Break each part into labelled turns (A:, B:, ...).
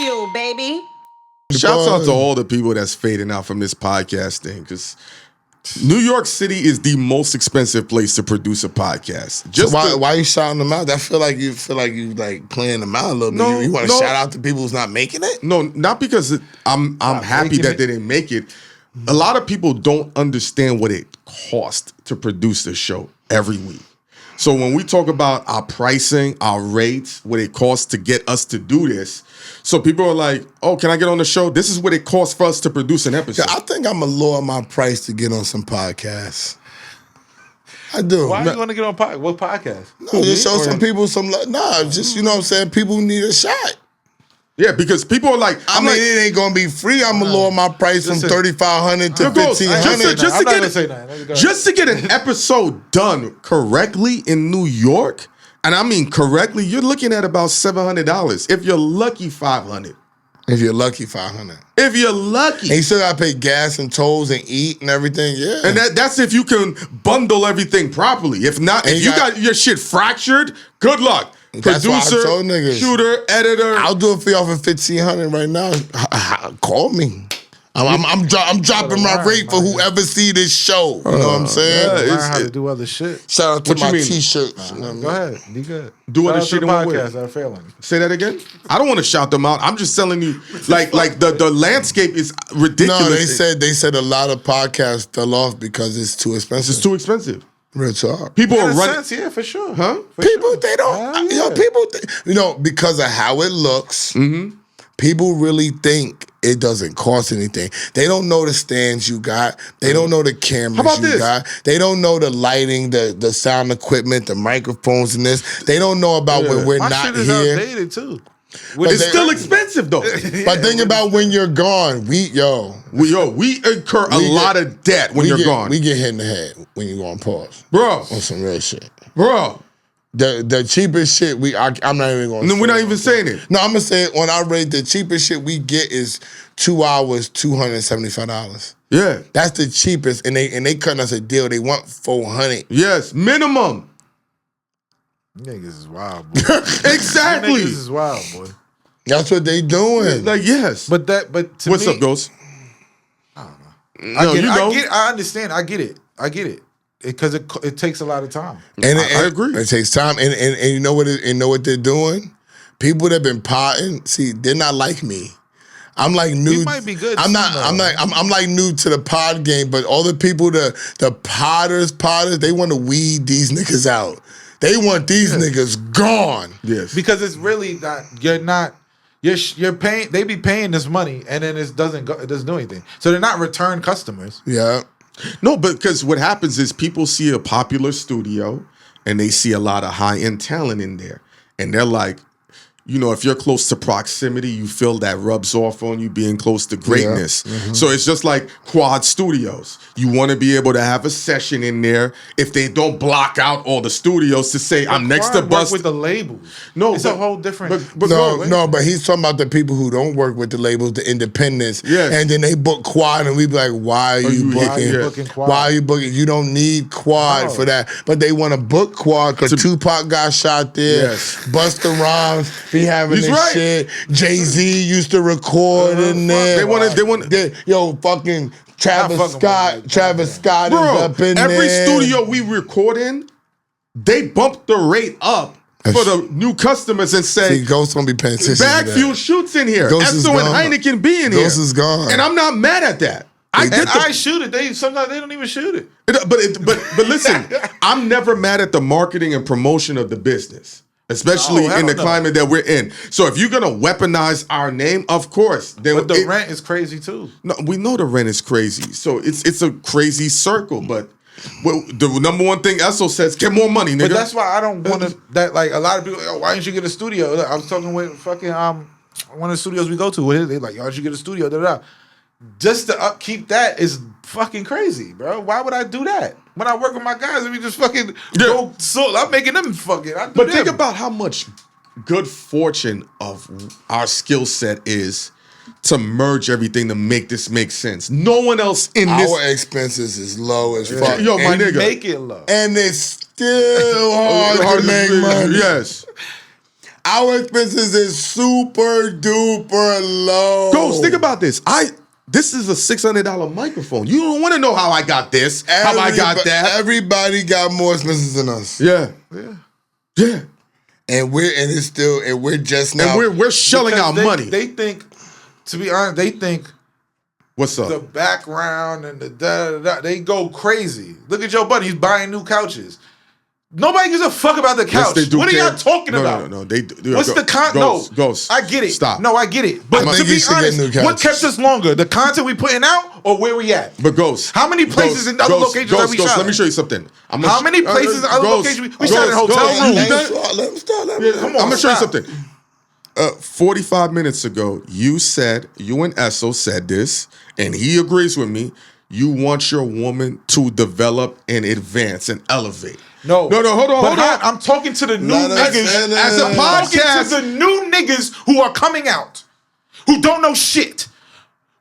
A: Bagfuel, baby.
B: Shouts out to all the people that's fading out from this podcast thing, because New York City is the most expensive place to produce a podcast.
C: Just so why are you shouting them out? I feel like you like playing them out a little bit. You want to shout out to people who's not making it?
B: No, not because I'm happy that they didn't make it. A lot of people don't understand what it costs to produce the show every week. So when we talk about our pricing, our rates, what it costs to get us to do this, so people are like, oh, can I get on the show? This is what it costs for us to produce an episode.
C: Yeah, I think I'm going to lower my price to get on some podcasts. I do.
D: Why do you want to get on what podcast?
C: No, just show some people some love. Nah, just, you know what I'm saying? People need a shot.
B: Yeah, because people are like,
C: I mean, it ain't gonna be free. I'm gonna lower my price from $3,500 to $1,500.
B: Just to get an episode done correctly in New York, and I mean correctly, you're looking at about $700. If you're lucky, $500.
C: If you're lucky, $500.
B: If you're lucky,
C: and you still gotta pay gas and tolls and eat and everything. Yeah,
B: and that's if you can bundle everything properly. If not, if you got your shit fractured, good luck.
C: That's
B: Producer,
C: why I told niggas,
B: shooter, editor.
C: I'll do it for y'all for $1,500 right now. Call me. I'm dropping my rate for whoever see this show. You know what I'm saying?
D: Learn how to do other shit.
C: Shout out to my t-shirts.
D: Go ahead, be good.
B: Do other shit in
D: podcasts that are failing.
B: Say that again. I don't want to shout them out. I'm just telling you, like the landscape is ridiculous.
C: No, they said a lot of podcasts fell off because it's too expensive.
B: It's too expensive.
C: Real talk.
B: People are running.
D: Yeah, for sure.
B: Huh?
C: People, they don't. You know, because of how it looks, people really think it doesn't cost anything. They don't know the stands you got. They don't know the cameras you got. They don't know the lighting, the sound equipment, the microphones and this. They don't know about when we're not
D: shit is
C: here.
D: Outdated too.
B: It's still expensive though.
C: But think about when you're gone. We
B: incur a lot of debt when you're gone.
C: We get hit in the head when you go on pause,
B: bro.
C: On some real shit,
B: bro.
C: The cheapest shit I'm not even going.
B: No, we're not even saying it.
C: No, I'm gonna say it on our rate. The cheapest shit we get is 2 hours, $275.
B: Yeah,
C: that's the cheapest, and they cutting us a deal. They want $400.
B: Yes, minimum.
D: Niggas is wild, boy.
B: Exactly.
D: Niggas is wild, boy.
C: That's what they doing.
B: Like, yes.
D: But
B: what's up, Ghost?
D: I don't know. I understand. I get it. Because it takes a lot of time.
C: And
B: I agree.
C: It takes time. And you know what they're doing? People that have been potting, see, they're not like me. I'm like new.
D: He might be good.
C: I'm like new to the pod game, but all the people, the potters, they want to weed these niggas out. They want these niggas gone.
B: Yes.
C: Because
D: it's really not. You're paying. They be paying this money, and then it doesn't do anything. So they're not return customers.
C: Yeah.
B: No, but because what happens is people see a popular studio and they see a lot of high-end talent in there, and they're like, you know, if you're close to proximity, you feel that rubs off on you being close to greatness. Yeah. Mm-hmm. So it's just like Quad Studios. You want to be able to have a session in there if they don't block out all the studios to say, I'm next to Bust.
D: With the labels.
B: No,
D: it's a whole different.
C: But he's talking about the people who don't work with the labels, the independents.
B: Yes.
C: And then they book Quad and we be like, why are you booking Quad? Why are you booking? You don't need Quad for that. But they want to book Quad because Tupac got shot there. Yes. Busta Rhymes be having this shit. Jay-Z used to record in there.
B: They want
C: fucking Travis Scott is up in there.
B: Every studio we record in, they bump the rate up for the new customers and say,
C: see, Ghost gonna be paying attention.
B: Bagfuel shoots in here. Esso and Hynaken be in here.
C: Ghost is gone.
B: And I'm not mad at that.
D: I shoot it. Sometimes they don't even shoot it.
B: But listen, I'm never mad at the marketing and promotion of the business. Especially in the climate that we're in. So if you're gonna weaponize our name, of course.
D: But the rent is crazy too.
B: No, we know the rent is crazy. So it's a crazy circle. But the number one thing Esso says, get more money, nigga.
D: But that's why I don't want to. That like a lot of people. Why didn't you get a studio? I was talking with fucking one of the studios we go to. They like, why did you get a studio? Just to upkeep that is fucking crazy, bro. Why would I do that? When I work with my guys, we just fucking go. So I'm making them fucking.
B: Think about how much good fortune of our skill set is to merge everything to make this make sense. No one else in this.
C: Our expenses is low as fuck.
B: Yo, my nigga,
D: make it low,
C: and it's still hard to make money.
B: Yes.
C: Our expenses is super duper low.
B: Ghost, think about this. This is a $600 microphone. You don't want to know how I got this, how I got that.
C: Everybody got more expenses than us.
B: Yeah. And
C: we're just now.
B: And we're shelling out money.
D: They think, to be honest,
B: what's up?
D: The background and the da-da-da, they go crazy. Look at Joe Budden. He's buying new couches. Nobody gives a fuck about the couch.
B: Yes,
D: what are y'all talking about?
B: No. They do.
D: What's the content?
B: Ghost.
D: I get it.
B: Stop.
D: No, I get it. But to be honest, what kept us longer? The content we putting out or where we at?
B: But Ghost.
D: How many places in other locations have we shot?
B: Let me show you something.
D: How many places in other locations we shot in hotel rooms?
C: Let him start.
B: I'm going to show you something. 45 minutes ago, you and Esso said this, and he agrees with me. You want your woman to develop and advance and elevate.
D: No,
B: hold on.
D: I'm talking to the new niggas
B: as a podcast.
D: To the new niggas who are coming out, who don't know shit,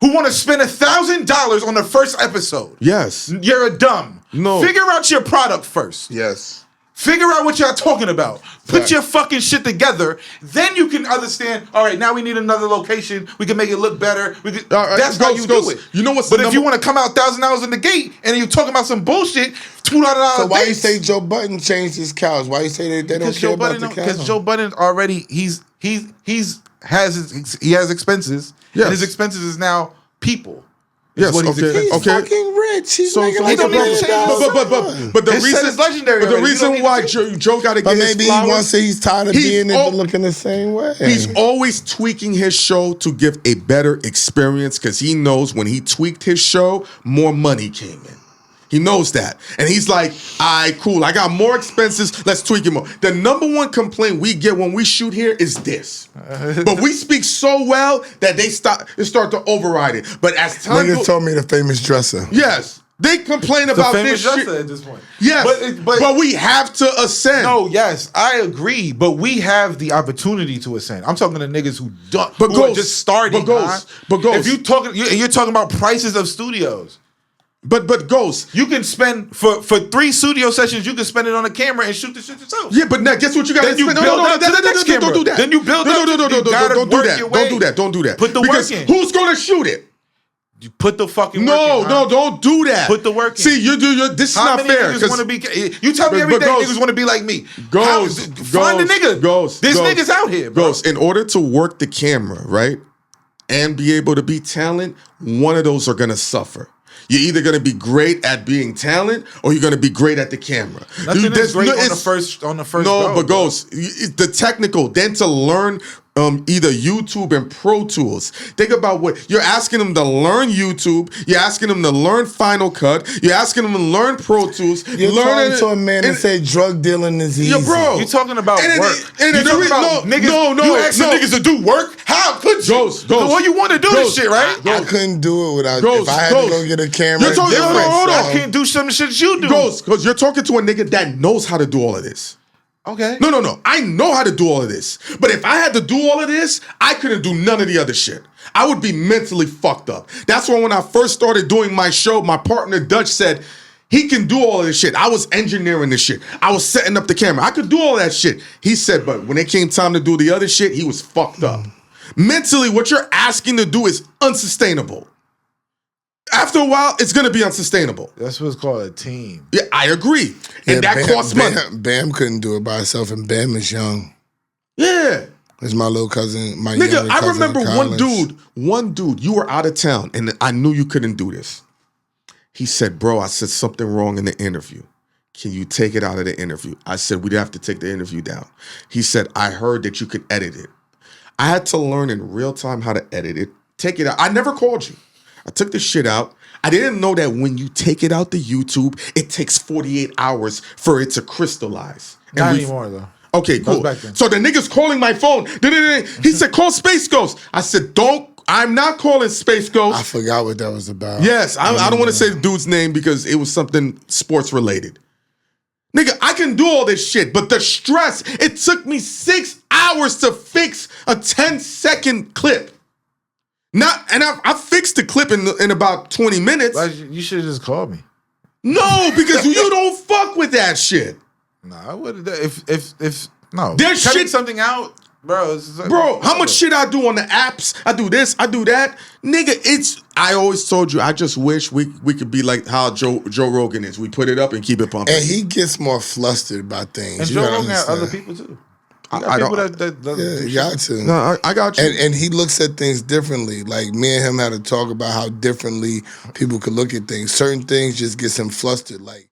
D: who want to spend $1,000 on the first episode.
B: Yes,
D: you're a dumb.
B: No,
D: figure out your product first.
C: Yes.
D: Figure out what y'all talking about. Put your fucking shit together. Then you can understand, all right, now we need another location. We can make it look better. That's how you do it.
B: You know what's
D: But if you want to come out $1,000 in the gate and you talking about some bullshit, $200.
C: So why you say Joe Budden changed his couch? Why you say they don't care about the couch?
D: Because Joe Budden already, he has expenses.
B: Yes.
D: And his expenses is now people.
B: Yes,
C: He's fucking rich. He's making like $1 million.
B: But the reason
D: is legendary.
B: But the reason why Joe got to get his flowers.
C: Maybe he's tired of being looking the same way.
B: He's always tweaking his show to give a better experience because he knows when he tweaked his show, more money came in. He knows that. And he's like, all right, cool. I got more expenses. Let's tweak it more. The number one complaint we get when we shoot here is this. But we speak so well that they start to override it. But as time
C: goes... Niggas told me the famous dresser.
B: Yes. They complain about this shit.
D: At this point.
B: Yes. But we have to ascend.
D: No, yes. I agree. But we have the opportunity to ascend. I'm talking to niggas who don't.
B: But
D: who are just starting.
B: But
D: if you're talking about prices of studios.
B: But Ghost,
D: you can spend for 3 studio sessions. You can spend it on a camera and shoot the shit yourself.
B: Yeah, but now guess what you got to spend?
D: Don't do that. Then you build
B: up. Don't do that.
D: Put the work in.
B: Who's gonna shoot it?
D: You put the fucking
B: work in. No, don't do that.
D: Put the work in.
B: See, this is not fair.
D: Niggas want to be? You tell me every day niggas want to be like me. Find a nigga. There's niggas out here, bro.
B: In order to work the camera, right, and be able to be talent, one of those are gonna suffer. You're either going to be great at being talent or you're going to be great at the camera.
D: Nothing is great on the first
B: No, but Ghost, the technical, then to learn either YouTube and Pro Tools. Think about what you're asking them to learn YouTube. You're asking them to learn Final Cut. You're asking them to learn Pro Tools.
C: You're talking to a man that said drug dealing is easy.
B: Yeah, bro.
D: You're talking about work.
B: You
D: asking niggas to do work? How could you?
B: Ghost.
D: Well, you want to do this shit, right?
C: I couldn't do it without. If I had to go get a camera,
D: I can't do some shit you do.
B: Ghost, because you're talking to a nigga that knows how to do all of this.
D: Okay.
B: No. I know how to do all of this. But if I had to do all of this, I couldn't do none of the other shit. I would be mentally fucked up. That's why when I first started doing my show, my partner Dutch said, he can do all of this shit. I was engineering this shit. I was setting up the camera. I could do all that shit. He said, but when it came time to do the other shit, he was fucked up. Mentally, what you're asking to do is unsustainable. After a while, it's going to be unsustainable.
D: That's what's called a team.
B: Yeah, I agree. And that costs money.
C: Bam couldn't do it by herself, and Bam is young.
B: Yeah.
C: It's my little cousin, my
B: nigga,
C: younger cousin.
B: I remember one dude, you were out of town, and I knew you couldn't do this. He said, bro, I said something wrong in the interview. Can you take it out of the interview? I said, we'd have to take the interview down. He said, I heard that you could edit it. I had to learn in real time how to edit it. Take it out. I never called you. I took the shit out. I didn't know that when you take it out to YouTube, it takes 48 hours for it to crystallize.
D: Not anymore, though.
B: Okay, cool. So the nigga's calling my phone. He said, call Space Ghost. I said, I'm not calling Space Ghost.
C: I forgot what that was about.
B: Yes, I don't want to say the dude's name because it was something sports related. Nigga, I can do all this shit, but the stress, it took me 6 hours to fix a 10-second clip. I fixed the clip in about 20 minutes.
D: You should have just called me.
B: No, because you don't fuck with that shit.
D: Nah, I would have. If no,
B: there's
D: cutting
B: shit
D: something out Bro,
B: how much shit I do on the apps? I do this, I do that. Nigga, I always told you, I just wish we could be like how Joe Rogan is. We put it up and keep it pumping.
C: And he gets more flustered about things.
D: And Joe Rogan has other people too.
B: I don't.
C: You got to.
B: No, I got you.
C: And he looks at things differently. Like me and him had to talk about how differently people could look at things. Certain things just gets him flustered. Like